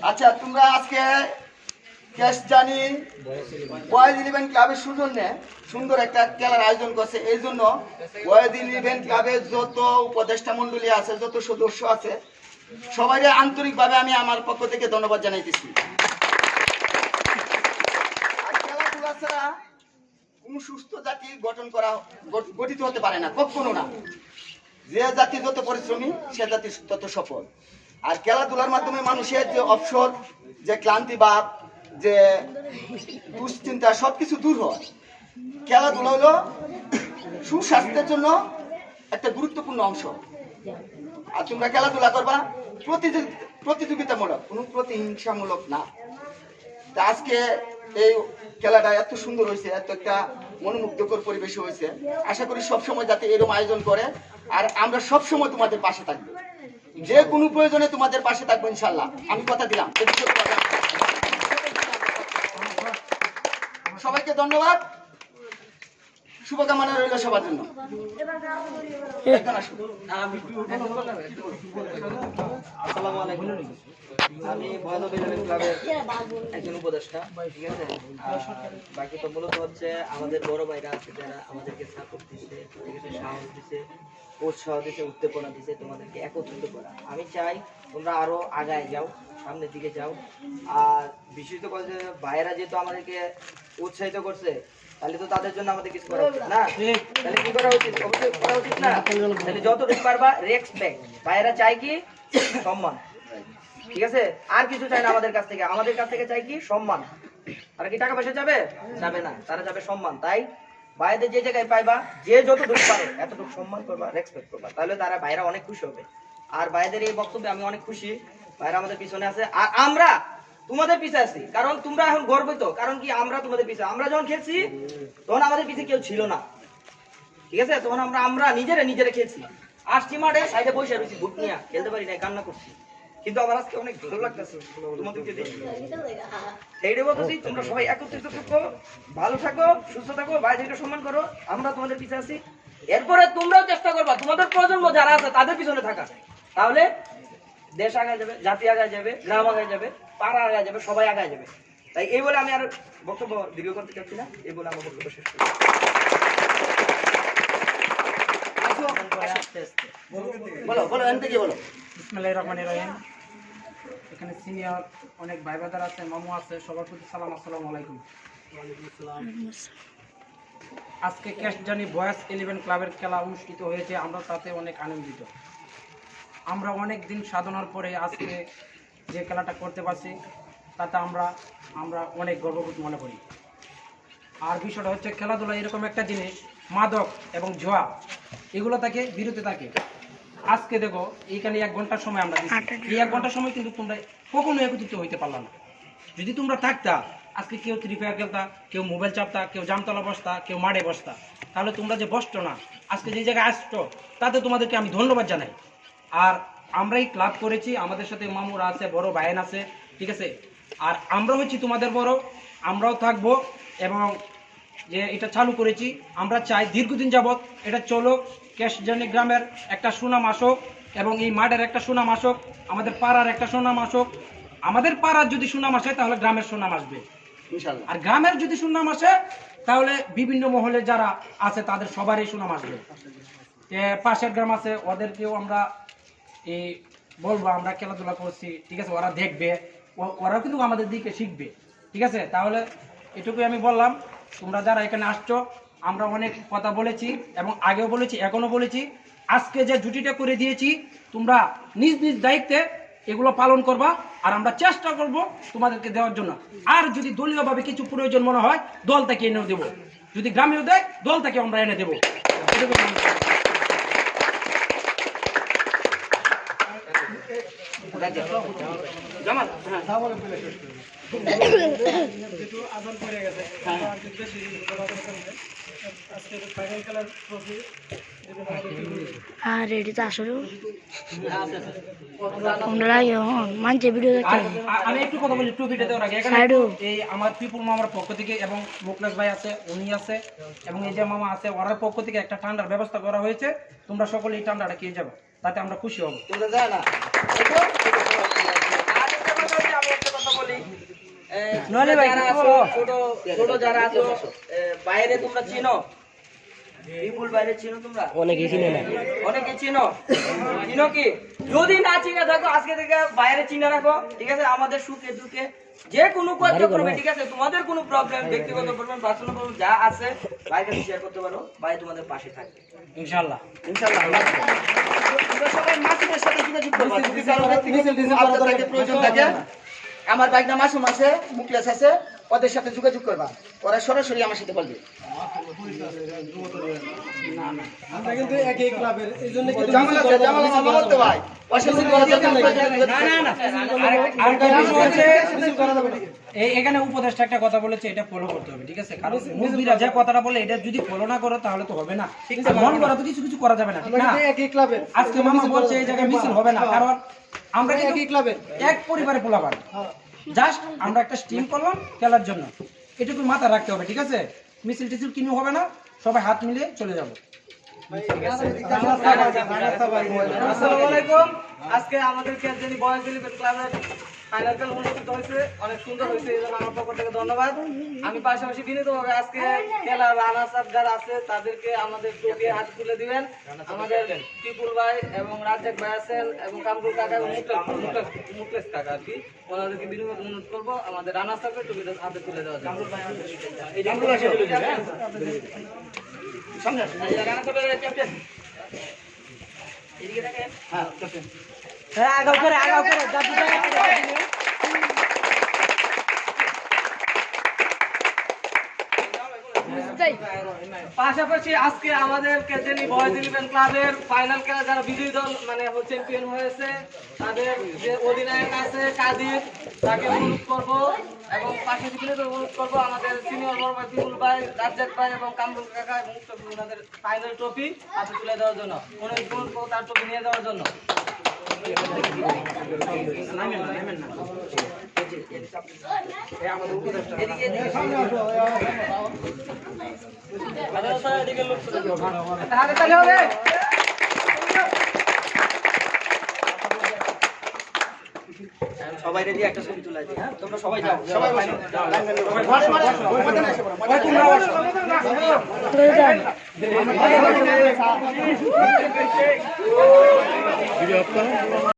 আচ্ছা, তোমরা আজকে ক্যাশ জানি বয়েজ ইলেভেন ক্লাবের সৌজন্যে সুন্দর একটা খেলার আয়োজন করছে। এই জন্য বয়েজ ইলেভেন ক্লাবের যত উপদেষ্টা মন্ডলী আছে, যত সদস্য আছে, সবাই আন্তরিকভাবে আমি আমার পক্ষ থেকে ধন্যবাদ জানাইতেছি। আর খেলাধুলা ছাড়া কোন সুস্থ জাতি গঠিত হতে পারে না, কখনো না। যে জাতি যত পরিশ্রমী, সে জাতি তত সফল। আর খেলাধুলার মাধ্যমে মানুষের যে অবসর, যে ক্লান্তি ভাব, যে দুশ্চিন্তা, সবকিছু দূর হয়। খেলাধুলা হলো সুস্বাস্থ্যের জন্য একটা গুরুত্বপূর্ণ অংশ। আর তোমরা খেলাধুলা করবা প্রতিযোগিতামূলক, কোনো প্রতিহিংসামূলক না। তা আজকে এই খেলাটা এত সুন্দর হয়েছে, এত একটা মনোমুগ্ধকর পরিবেশ হয়েছে। আশা করি সবসময় যাতে এরকম আয়োজন করে, আর আমরা সবসময় তোমাদের পাশে থাকবো। যে কোনো প্রয়োজনে তোমাদের পাশে থাকবো ইনশাল্লাহ, আমি কথা দিলাম। সবাইকে ধন্যবাদ, শুভকামনা রইল সবার জন্য। আসসালামু আলাইকুম, আমি ভয়ানক ইলেভেন ক্লাবের একজন উপদেষ্টা, ঠিক আছে। বাকি তো মূলত হচ্ছে আমাদের বড় ভাইরা আছে যারা আমাদেরকে সাপোর্ট দিচ্ছে, ঠিক আছে, সাহস দিচ্ছে, উৎসাহ দিচ্ছে, উদ্দীপনা দিচ্ছে তোমাদেরকে একত্রিত করা। আমি চাই তোমরা আরো আগায় যাও, সামনের দিকে যাও। আর বিশেষত করে ভাইয়েরা যেহেতু আমাদেরকে উৎসাহিত করছে, তাহলে তো তাদের জন্য আমাদের কিছু করা উচিত না? তাহলে কি করা উচিত? অবশ্যই করা উচিত না? তাহলে যতটুকু পারবা রেসপেক্ট। ভাইয়েরা চাই কি? সম্মান, ঠিক আছে। আর কিছু চাই না আমাদের কাছ থেকে। আমাদের কাছ থেকে চাই কি? সম্মান। আর কি টাকা পয়সা যাবে? যাবে না, তারা যাবে সম্মান। তাই ভাইদের যে জায়গায় পাইবা, যে যতটুকু পারো এতটুকু সম্মান করবা, রেসপেক্ট করবা, তাহলে তারা ভাইরা অনেক খুশি হবে। আর ভাইদের এই বক্তব্যে আমি অনেক খুশি। ভাইরা আমাদের পিছনে আছে, আর আমরা তোমাদের পিছে আছি। কারণ তোমরা এখন গর্বিত, কারণ কি আমরা তোমাদের পিছে। আমরা যখন খেলছি তখন আমাদের পিছে কেউ ছিল না, ঠিক আছে। তখন আমরা নিজেরা খেলছি। আসছি মাঠে, সাইডে বসে রয়েছি, ভুট নিয়ে খেলতে পারি না, কান্না করছি। কিন্তু আমার আজকে অনেক ভালো লাগতেছে তোমাদেরকে দেখি। এইটাই বলতেছি, তোমরা সবাই একত্রিত থাকো, ভালো থাকো, সুস্থ থাকো, ভাইদেরকে সম্মান করো। আমরা তোমাদের পিছে আছি। এরপরে তোমরাও চেষ্টা করবা তোমাদের প্রজন্ম যারা আছে তাদের পিছনে থাকা। তাহলে দেশ আগায় যাবে, জাতি আগায় যাবে, গ্রাম আগায় যাবে, পাড়া আগায় যাবে, সবাই আগায় যাবে। তাই এই বলে আমি আর বক্তব্য দীর্ঘ করতে চাচ্ছি না। এই বলে আমার বক্তব্য শেষ করি। বিসমিল্লাহির রহমানির রহিম। এখানে সিনিয়র অনেক ভাই ব্রাদার আছে, মামু আছে, সবার প্রতি সালাম, আসসালামু আলাইকুম। আজকে ক্যাশ জানি বয়েজ ইলেভেন ক্লাবের খেলা অনুষ্ঠিত হয়েছে, আমরা তাতে অনেক আনন্দিত। আমরা অনেক দিন সাধনার পরে আজকে যে খেলাটা করতে পারছি তাতে আমরা অনেক গর্ববোধ মনে করি। আর বিষয়টা হচ্ছে খেলাধুলা এরকম একটা জিনিস, মাদক এবং জুয়া এগুলো থেকে বিরত থাকে। আজকে দেখো এইখানে 1 ঘন্টার সময় আমরা দিচ্ছি, এই 1 ঘন্টার সময় কিন্তু তোমরা কখনো একত্রিত হইতে পারলা না। যদি তোমরা থাকতা, আজকে কেউ ফ্রি ফায়ার খেলতা, কেউ মোবাইল চাপতা, কেউ জামতলা বসতা, কেউ মাঠে বসতা, তাহলে তোমরা যে বসতো না, আজকে যে জায়গায় আসতো, তাতে তোমাদেরকে আমি ধন্যবাদ জানাই। আর আমরাই ক্লাব করেছি, আমাদের সাথে মামুরা আছে, বড় ভাইয়েন আছে, ঠিক আছে। আর আমরা হচ্ছি তোমাদের বড়, আমরাও থাকবো। এবং যে এটা চালু করেছি, আমরা চাই দীর্ঘদিন যাবৎ এটা চলুক, ক্যাশজানি গ্রামের একটা সুনাম আসুক, এবং এই মাঠের একটা সুনাম আসুক, আমাদের পাড়ার একটা সুনাম আসুক। আমাদের পাড়ার যদি সুনাম আসে তাহলে গ্রামের সুনাম আসবে ইনশাআল্লাহ। আর গ্রামের যদি সুনাম আসে তাহলে বিভিন্ন মহলে যারা আছে তাদের সবারই সুনাম আসবে। পাশের গ্রাম আছে, ওদেরকেও আমরা এই বলবো আমরা খেলাধুলা করছি, ঠিক আছে, ওরা দেখবে, ওরাও কিন্তু আমাদের দিকে শিখবে, ঠিক আছে। তাহলে এটুকুই আমি বললাম। তোমরা যারা এখানে আসছো, আমরা অনেক কথা বলেছি এবং আগেও বলেছি, এখনো বলেছি। আজকে যে জুটিটা করে দিয়েছি, তোমরা নিজ নিজ দায়িত্বে এগুলো পালন করবা, আর আমরা চেষ্টা করব তোমাদেরকে দেওয়ার জন্য। আর যদি দলীয়ভাবে কিছু প্রয়োজন মনে হয়, দল থেকে এনে দেবো। যদি গ্রামেও দেয়, দল থেকে আমরা এনে দেবো। আদান করে গেছে আজকে ফাইনাল খেলার ট্রফি আর এটা আসলে কোনটা লাগে মানছে ভিডিও দেখতে আমি একটু কথা বলি টুপিটা দেওয়ার আগে এখানে সাইডু। এই আমার পিপুল মামার পক্ষ থেকে এবং মুকলেশ ভাই আছে, উনি আছে এবং এই যে মামা আছে, ওনার পক্ষ থেকে একটা ঠান্ডার ব্যবস্থা করা হয়েছে। তোমরা সকলে এই ঠান্ডাটা খেয়ে যাবে, তাতে আমরা খুশি হব। তোমরা যায় না দেখো? আর একটা কথা হচ্ছে, আমি একটা কথা বলি, নইলে ভাই, যারা কিছু আছো, বলো। ছোট যারা আছো, বাইরে তোমরা চিনো বিপুল বাইরে চিনো তোমরা? অনেকে চিনো না, অনেকে চিনো চিনো কি? যদি না চিনে থাকো আজকে থেকে বাইরে চিনে রাখো, ঠিক আছে? আমাদের সুখে দুঃখে যে কোনো কাজ করবে, ঠিক আছে? তোমাদের কোনো প্রবলেম, ব্যক্তিগত প্রবলেম, পার্সোনাল প্রবলেম যা আছে ভাইয়ের কাছে শেয়ার করতে পারো, ভাই তোমাদের পাশে থাকবে ইনশাআল্লাহ। ইনশাআল্লাহ। তোমরা সবাই মাসুমের সাথে যোগাযোগ করবা। যদি কারো ব্যক্তিগত আবদার থাকে, প্রয়োজন থাকে, আমার বাইকটা মাসুম আছে, মুকলেশ আছে, ওদের সাথে যোগাযোগ করবা। ওরা সরাসরি আমার সাথে বলবে। জামাল আছে, জামাল মামার তো ভাই। ওর সাথে যোগাযোগ এখানে উপদেশটা একটা কথা বলেছে, এটা ফলো করতে হবে, ঠিক আছে? কারণ মুরব্বিরা যে কথাটা বলে এটা যদি ফলো না করো তাহলে তো হবে না, ঠিক আছে? মন করা তো কিছু কিছু করা যাবে না, ঠিক না? আজকে মামা বলছে এই জায়গায় মিছিল হবে না, কারণ আমরা একই ক্লাবের এক পরিবারে পোলাপান। জাস্ট আমরা একটা স্টিম করলাম খেলার জন্য, এটুকু মাথায় রাখতে হবে, ঠিক আছে? মিছিল টিছিল কিনু হবে না, সবাই হাত মিলিয়ে চলে যাবো। আসসালামু আলাইকুম। আজকে আমাদের কেন্দ্রীয় বয়েজ এলিভেন ক্লাবের ফাইনাল খেলা অনুষ্ঠিত হয়েছে, অনেক সুন্দর হয়েছে, এই জন্য আমার পক্ষ থেকে ধন্যবাদ। আমি পাশাপাশি বিনীতভাবে আজকে খেলার রানার্স আপ যারা আছে তাদেরকে আমাদের ট্রফি হাতে তুলে দিবেন আমাদের টিপুল ভাই এবং রাজ্জাক ভাই আছেন এবং কামরুল কাকা এবং মুকলেশ কাকা আর কি, ওনাদেরকে বিনীত অনুরোধ করবো আমাদের রানার্স আপের ট্রফিটা হাতে তুলে দেওয়ার জন্য। এই যে সামনে আসুন। রানার্স আপের ক্যাপ্টেন এদিকে দেখেন। হ্যাঁ, ক্যাপ্টেন। পাশাপাশি আজকে আমাদের কেজেনি বয়েজ ইলেভেন ক্লাবের ফাইনাল খেলা যারা বিজয়ী দল মানে চ্যাম্পিয়ন হয়েছে তাদের যে অধিনায়ক আছে কাদির, তাকে অনুরোধ করবো এবং পাশে দিকে অনুরোধ করবো আমাদের সিনিয়র বড় ভাই বিপুল ভাই, রাজ্জাক ভাই এবং কামরুল কাকা এবং ওনাদের ফাইনাল ট্রফি হাতে তুলে দেওয়ার জন্য, অনুরোধ করবো তার ট্রফি নিয়ে যাওয়ার জন্য। তাহলে হবে সবাই রেডি, একটা ছবি তুলে দিই। হ্যাঁ, তোমরা সবাই যাও, সবাই বসো। ঘরে ঘরে আসো, ময়দানে এসে পড়ো, ময়দানে এসে পড়ো। ভিডিও